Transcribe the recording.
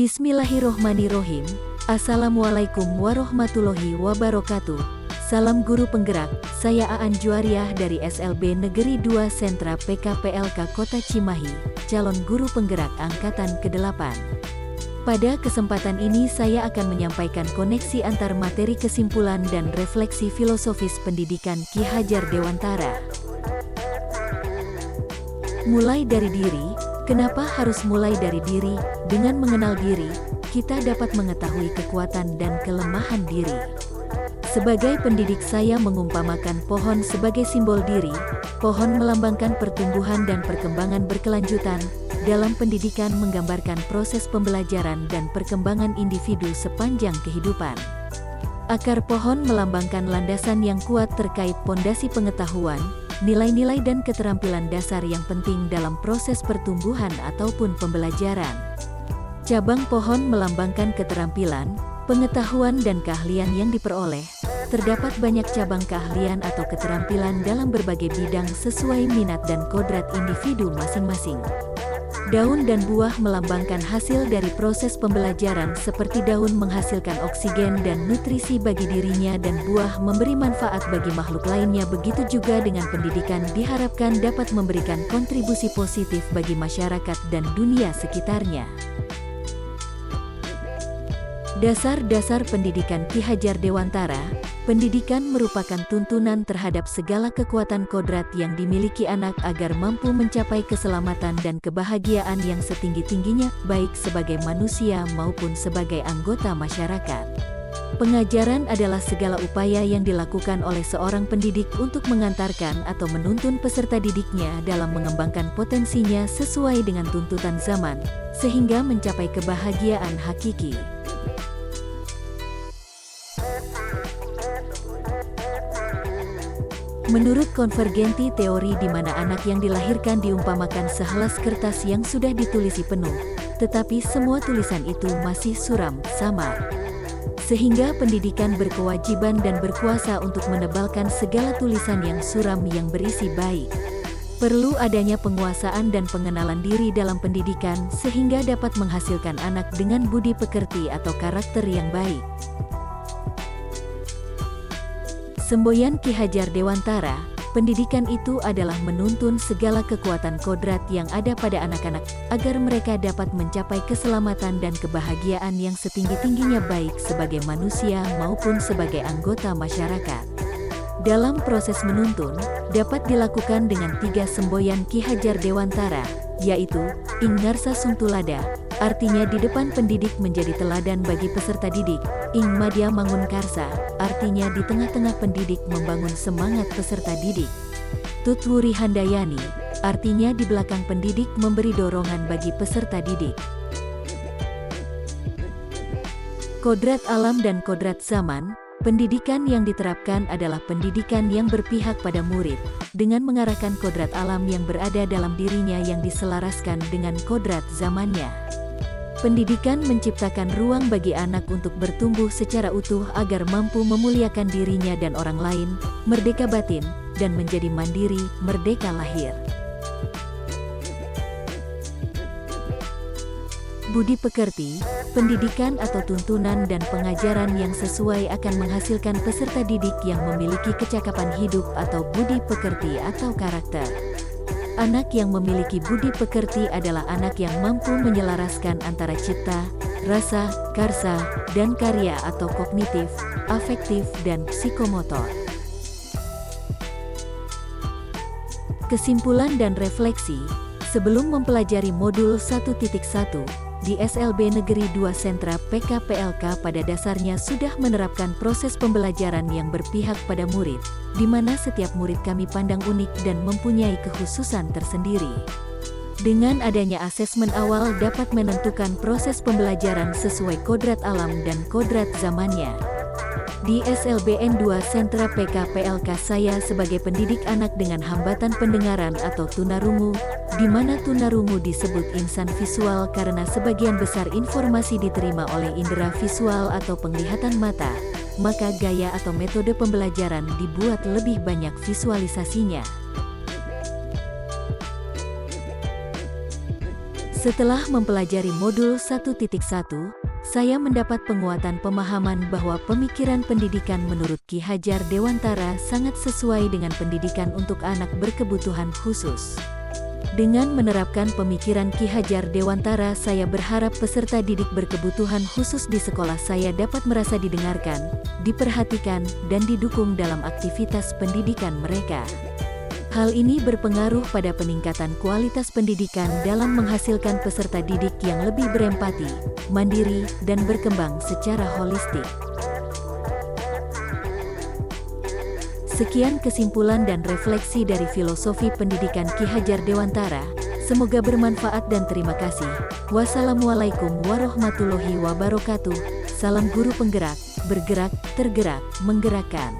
Bismillahirrohmanirrohim. Assalamualaikum warahmatullahi wabarakatuh. Salam guru penggerak, saya Aan Juariah dari SLB Negeri 2 Sentra PKPLK Kota Cimahi, calon guru penggerak angkatan ke-8. Pada kesempatan ini saya akan menyampaikan koneksi antar materi kesimpulan dan refleksi filosofis pendidikan Ki Hajar Dewantara. Mulai dari diri. Kenapa harus mulai dari diri? Dengan mengenal diri, kita dapat mengetahui kekuatan dan kelemahan diri. Sebagai pendidik, saya mengumpamakan pohon sebagai simbol diri. Pohon melambangkan pertumbuhan dan perkembangan berkelanjutan. Dalam pendidikan menggambarkan proses pembelajaran dan perkembangan individu sepanjang kehidupan. Akar pohon melambangkan landasan yang kuat terkait pondasi pengetahuan, nilai-nilai dan keterampilan dasar yang penting dalam proses pertumbuhan ataupun pembelajaran. Cabang pohon melambangkan keterampilan, pengetahuan dan keahlian yang diperoleh. Terdapat banyak cabang keahlian atau keterampilan dalam berbagai bidang sesuai minat dan kodrat individu masing-masing. Daun dan buah melambangkan hasil dari proses pembelajaran, seperti daun menghasilkan oksigen dan nutrisi bagi dirinya dan buah memberi manfaat bagi makhluk lainnya. Begitu juga dengan pendidikan, diharapkan dapat memberikan kontribusi positif bagi masyarakat dan dunia sekitarnya. Dasar-dasar pendidikan Ki Hajar Dewantara. Pendidikan merupakan tuntunan terhadap segala kekuatan kodrat yang dimiliki anak agar mampu mencapai keselamatan dan kebahagiaan yang setinggi-tingginya, baik sebagai manusia maupun sebagai anggota masyarakat. Pengajaran adalah segala upaya yang dilakukan oleh seorang pendidik untuk mengantarkan atau menuntun peserta didiknya dalam mengembangkan potensinya sesuai dengan tuntutan zaman, sehingga mencapai kebahagiaan hakiki. Menurut konvergenti teori, di mana anak yang dilahirkan diumpamakan sehelai kertas yang sudah ditulisi penuh, tetapi semua tulisan itu masih suram, samar. Sehingga pendidikan berkewajiban dan berkuasa untuk menebalkan segala tulisan yang suram yang berisi baik. Perlu adanya penguasaan dan pengenalan diri dalam pendidikan sehingga dapat menghasilkan anak dengan budi pekerti atau karakter yang baik. Semboyan Ki Hajar Dewantara, pendidikan itu adalah menuntun segala kekuatan kodrat yang ada pada anak-anak, agar mereka dapat mencapai keselamatan dan kebahagiaan yang setinggi-tingginya, baik sebagai manusia maupun sebagai anggota masyarakat. Dalam proses menuntun, dapat dilakukan dengan 3 semboyan Ki Hajar Dewantara, yaitu, Ing Ngarsa Suntulada, artinya di depan pendidik menjadi teladan bagi peserta didik. Ing Madya Mangun Karsa, artinya di tengah-tengah pendidik membangun semangat peserta didik. Tutwuri Handayani, artinya di belakang pendidik memberi dorongan bagi peserta didik. Kodrat alam dan kodrat zaman. Pendidikan yang diterapkan adalah pendidikan yang berpihak pada murid, dengan mengarahkan kodrat alam yang berada dalam dirinya yang diselaraskan dengan kodrat zamannya. Pendidikan menciptakan ruang bagi anak untuk bertumbuh secara utuh agar mampu memuliakan dirinya dan orang lain, merdeka batin, dan menjadi mandiri, merdeka lahir. Budi pekerti, pendidikan atau tuntunan dan pengajaran yang sesuai akan menghasilkan peserta didik yang memiliki kecakapan hidup atau budi pekerti atau karakter. Anak yang memiliki budi pekerti adalah anak yang mampu menyelaraskan antara cipta, rasa, karsa, dan karya atau kognitif, afektif, dan psikomotor. Kesimpulan dan refleksi. Sebelum mempelajari modul 1.1, di SLB Negeri 2 Sentra PKPLK pada dasarnya sudah menerapkan proses pembelajaran yang berpihak pada murid, di mana setiap murid kami pandang unik dan mempunyai kekhususan tersendiri. Dengan adanya asesmen awal dapat menentukan proses pembelajaran sesuai kodrat alam dan kodrat zamannya. Di SLBN 2 Sentra PKPLK saya sebagai pendidik anak dengan hambatan pendengaran atau tunarungu, di mana tunarungu disebut insan visual karena sebagian besar informasi diterima oleh indera visual atau penglihatan mata, maka gaya atau metode pembelajaran dibuat lebih banyak visualisasinya. Setelah mempelajari modul 1.1, saya mendapat penguatan pemahaman bahwa pemikiran pendidikan menurut Ki Hajar Dewantara sangat sesuai dengan pendidikan untuk anak berkebutuhan khusus. Dengan menerapkan pemikiran Ki Hajar Dewantara, saya berharap peserta didik berkebutuhan khusus di sekolah saya dapat merasa didengarkan, diperhatikan, dan didukung dalam aktivitas pendidikan mereka. Hal ini berpengaruh pada peningkatan kualitas pendidikan dalam menghasilkan peserta didik yang lebih berempati, mandiri, dan berkembang secara holistik. Sekian kesimpulan dan refleksi dari filosofi pendidikan Ki Hajar Dewantara. Semoga bermanfaat dan terima kasih. Wassalamualaikum warahmatullahi wabarakatuh. Salam guru penggerak, bergerak, tergerak, menggerakkan.